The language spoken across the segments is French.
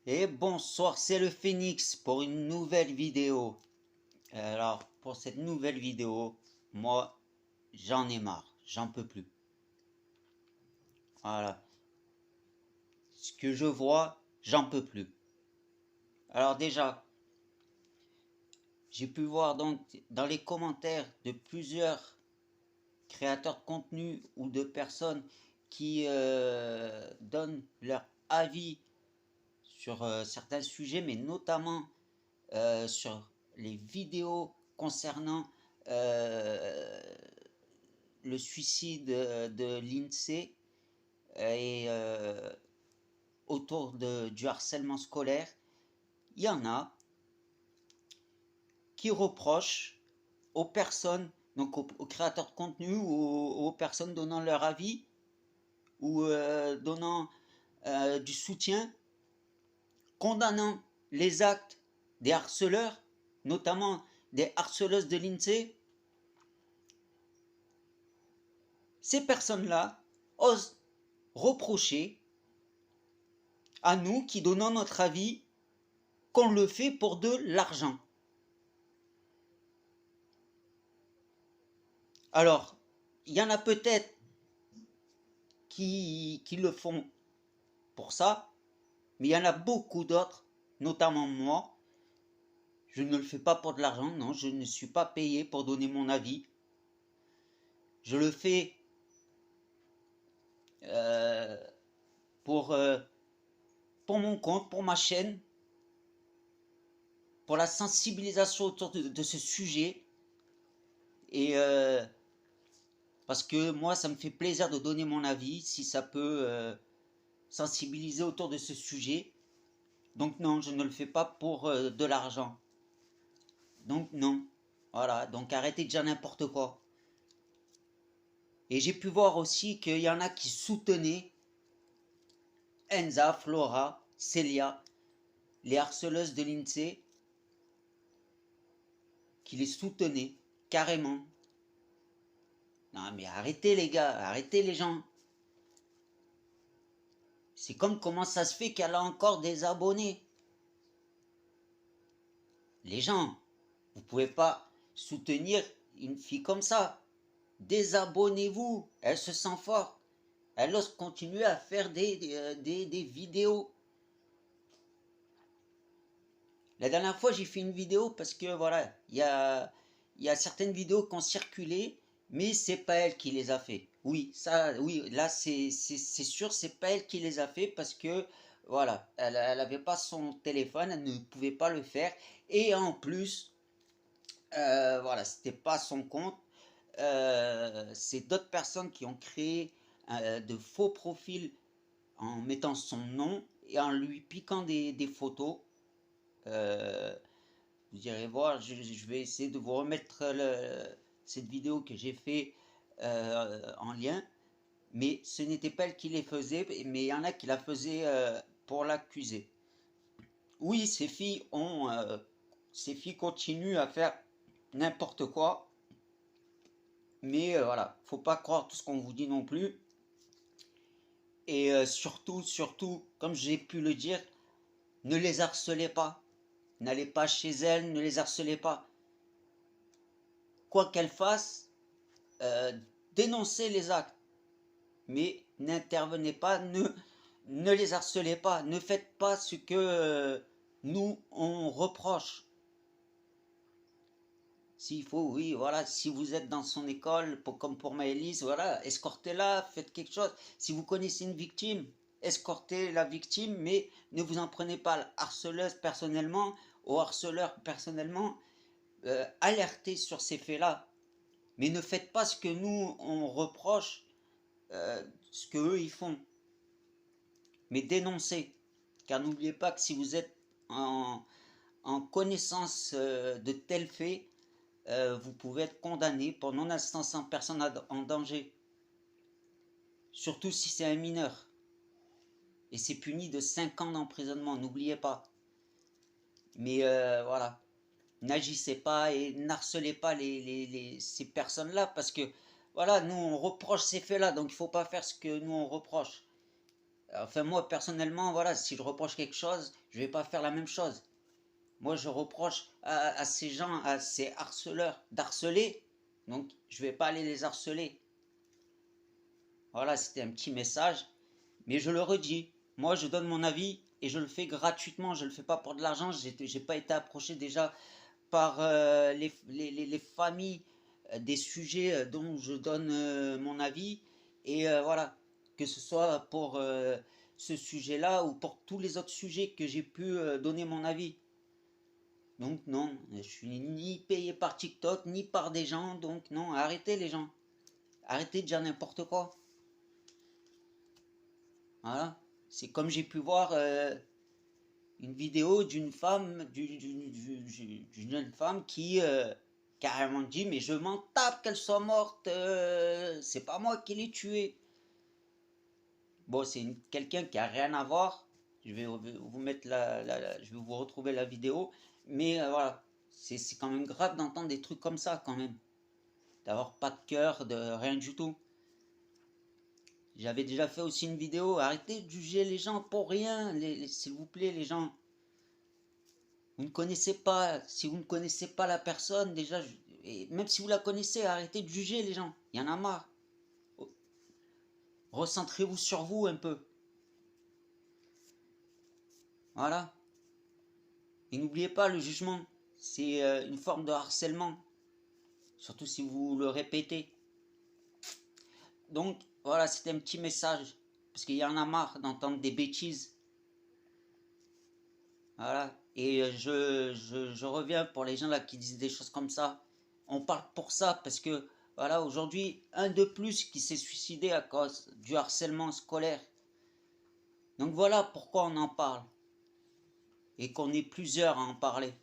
Et bonsoir, c'est le Phénix pour une nouvelle vidéo. Alors, pour cette nouvelle vidéo, moi, j'en ai marre, j'en peux plus. Voilà, ce que je vois, j'en peux plus. Alors déjà, j'ai pu voir donc dans les commentaires de plusieurs créateurs de contenu ou de personnes qui donnent leur avis sur certains sujets, mais notamment sur les vidéos concernant le suicide de l'INSEE et autour du harcèlement scolaire. Il y en a qui reprochent aux personnes, donc aux créateurs de contenu ou aux personnes donnant leur avis ou donnant du soutien, condamnant les actes des harceleurs, notamment des harceleuses de l'INSEE. Ces personnes-là osent reprocher à nous qui donnons notre avis qu'on le fait pour de l'argent. Alors, il y en a peut-être qui le font pour ça, mais il y en a beaucoup d'autres, notamment moi. Je ne le fais pas pour de l'argent, non, je ne suis pas payé pour donner mon avis. Je le fais euh, pour, euh, pour mon compte, pour ma chaîne, pour la sensibilisation autour de ce sujet. Et parce que moi, ça me fait plaisir de donner mon avis, si ça peut sensibiliser autour de ce sujet. Donc non, je ne le fais pas pour de l'argent. Donc non. Voilà, donc arrêtez de dire n'importe quoi. Et j'ai pu voir aussi qu'il y en a qui soutenaient Enza, Flora, Célia, les harceleuses de l'INSEE, qui les soutenaient carrément. Non mais arrêtez les gars, arrêtez les gens. C'est comme comment ça se fait qu'elle a encore des abonnés. Les gens, vous pouvez pas soutenir une fille comme ça. Désabonnez-vous, elle se sent forte. Elle ose continuer à faire des vidéos. La dernière fois, j'ai fait une vidéo parce que voilà, il y a certaines vidéos qui ont circulé, mais c'est pas elle qui les a fait. Oui, ça, oui, là c'est sûr, c'est pas elle qui les a fait parce que voilà, elle avait pas son téléphone, elle ne pouvait pas le faire, et en plus, voilà, c'était pas son compte. C'est d'autres personnes qui ont créé de faux profils en mettant son nom et en lui piquant des photos. Euh, vous irez voir, je vais essayer de vous remettre cette vidéo que j'ai fait en lien. Mais ce n'était pas elle qui les faisait, mais il y en a qui la faisaient pour l'accuser. Oui, ces filles continuent à faire n'importe quoi, mais voilà, faut pas croire tout ce qu'on vous dit non plus. Et surtout, comme j'ai pu le dire, ne les harcelez pas. N'allez pas chez elles, ne les harcelez pas. Quoi qu'elles fassent, euh, dénoncez les actes, mais n'intervenez pas, ne les harcelez pas, ne faites pas ce que nous on reproche. S'il faut, oui, voilà, si vous êtes dans son école, comme pour Maëlys, voilà, escortez-la, faites quelque chose. Si vous connaissez une victime, escortez la victime, mais ne vous en prenez pas à la harceleuse personnellement, au harceleur personnellement, alertez sur ces faits-là. Mais ne faites pas ce que nous, on reproche, ce qu'eux, ils font. Mais dénoncez. Car n'oubliez pas que si vous êtes en connaissance de tels faits, vous pouvez être condamné pour non-assistance en personne en danger. Surtout si c'est un mineur. Et c'est puni de 5 ans d'emprisonnement, n'oubliez pas. Mais voilà, n'agissez pas et n'harcelez pas ces personnes-là, parce que voilà, nous on reproche ces faits-là, donc il ne faut pas faire ce que nous on reproche. Enfin, moi, personnellement, voilà, si je reproche quelque chose, je vais pas faire la même chose. Moi, je reproche à ces gens, à ces harceleurs, d'harceler. Donc, je vais pas aller les harceler. Voilà, c'était un petit message. Mais je le redis, moi, je donne mon avis et je le fais gratuitement. Je le fais pas pour de l'argent. J'ai pas été approché déjà par les familles des sujets dont je donne mon avis. Et voilà, que ce soit pour ce sujet-là ou pour tous les autres sujets que j'ai pu donner mon avis. Donc non, je suis ni payé par TikTok, ni par des gens. Donc non, arrêtez les gens. Arrêtez de dire n'importe quoi. Voilà. C'est comme j'ai pu voir une vidéo d'une femme, d'une jeune femme qui carrément dit mais je m'en tape qu'elle soit morte, c'est pas moi qui l'ai tuée. Bon, c'est quelqu'un qui a rien à voir. Je vais vous mettre je vais vous retrouver la vidéo, mais voilà, c'est quand même grave d'entendre des trucs comme ça quand même, d'avoir pas de cœur, de rien du tout. J'avais déjà fait aussi une vidéo, arrêtez de juger les gens pour rien, s'il vous plaît les gens. Vous ne connaissez pas, si vous ne connaissez pas la personne, déjà, et même si vous la connaissez, arrêtez de juger les gens. Il y en a marre. Recentrez-vous sur vous un peu. Voilà. Et n'oubliez pas, le jugement, c'est une forme de harcèlement. Surtout si vous le répétez. Donc, voilà, c'était un petit message. Parce qu'il y en a marre d'entendre des bêtises. Voilà. Et je reviens pour les gens là qui disent des choses comme ça. On parle pour ça parce que, voilà, aujourd'hui, un de plus qui s'est suicidé à cause du harcèlement scolaire. Donc voilà pourquoi on en parle. Et qu'on est plusieurs à en parler.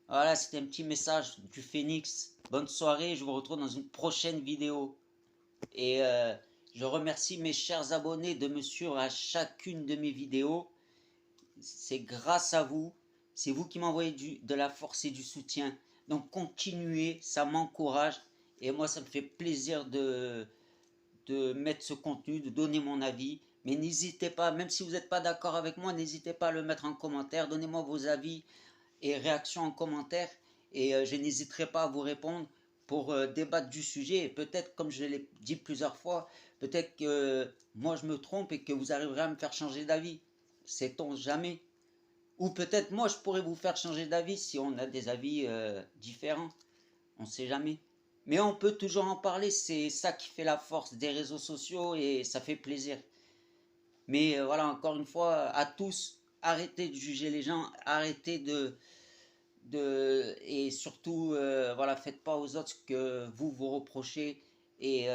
Voilà, c'était un petit message du Phénix. Bonne soirée, je vous retrouve dans une prochaine vidéo. Et je remercie mes chers abonnés de me suivre à chacune de mes vidéos. C'est grâce à vous. C'est vous qui m'envoyez de la force et du soutien. Donc continuez, ça m'encourage. Et moi, ça me fait plaisir de mettre ce contenu, de donner mon avis. Mais n'hésitez pas, même si vous n'êtes pas d'accord avec moi, n'hésitez pas à le mettre en commentaire. Donnez-moi vos avis et réactions en commentaire. Et je n'hésiterai pas à vous répondre pour débattre du sujet. Et peut-être, comme je l'ai dit plusieurs fois, peut-être que moi je me trompe et que vous arriverez à me faire changer d'avis. Sait-on jamais. Ou peut-être moi je pourrais vous faire changer d'avis si on a des avis différents. On ne sait jamais. Mais on peut toujours en parler, c'est ça qui fait la force des réseaux sociaux et ça fait plaisir. Mais voilà, encore une fois, à tous, arrêtez de juger les gens, arrêtez et surtout, voilà, faites pas aux autres ce que vous reprochez et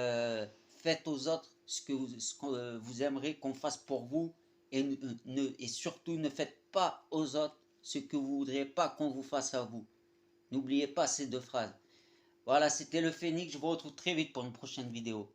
faites aux autres ce que vous aimeriez qu'on fasse pour vous et, et surtout ne faites pas aux autres ce que vous voudriez pas qu'on vous fasse à vous. N'oubliez pas ces deux phrases. Voilà, c'était le Phénix, je vous retrouve très vite pour une prochaine vidéo.